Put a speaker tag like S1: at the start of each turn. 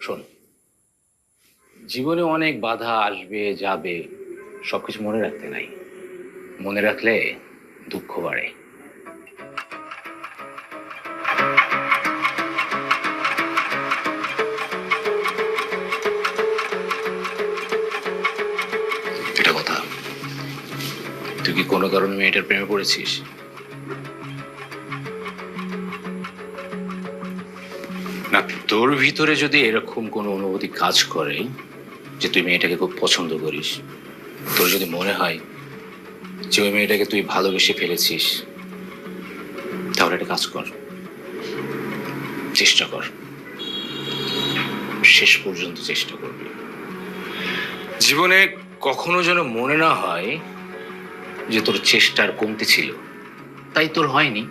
S1: শোন, জীবনে অনেক বাধা আসবে যাবে, সবকিছু মনে রাখতে নাই। মনে রাখলে দুঃখ বাড়ে। এটা কথা, তুই কি কোনো কারণে মেয়েটার প্রেমে পড়েছিস? না, তোর ভিতরে যদি এরকম কোনো অনুভূতি কাজ করে যে তুই মেয়েটাকে খুব পছন্দ করিস, তোর যদি মনে হয় যে ওই মেয়েটাকে তুই ভালোবেসে ফেলেছিস, তাহলে একটা কাজ কর, চেষ্টা কর, শেষ পর্যন্ত চেষ্টা করবি। জীবনে কখনো যেন মনে না হয় যে তোর চেষ্টার কমতি ছিল, তাই তোর হয়নি।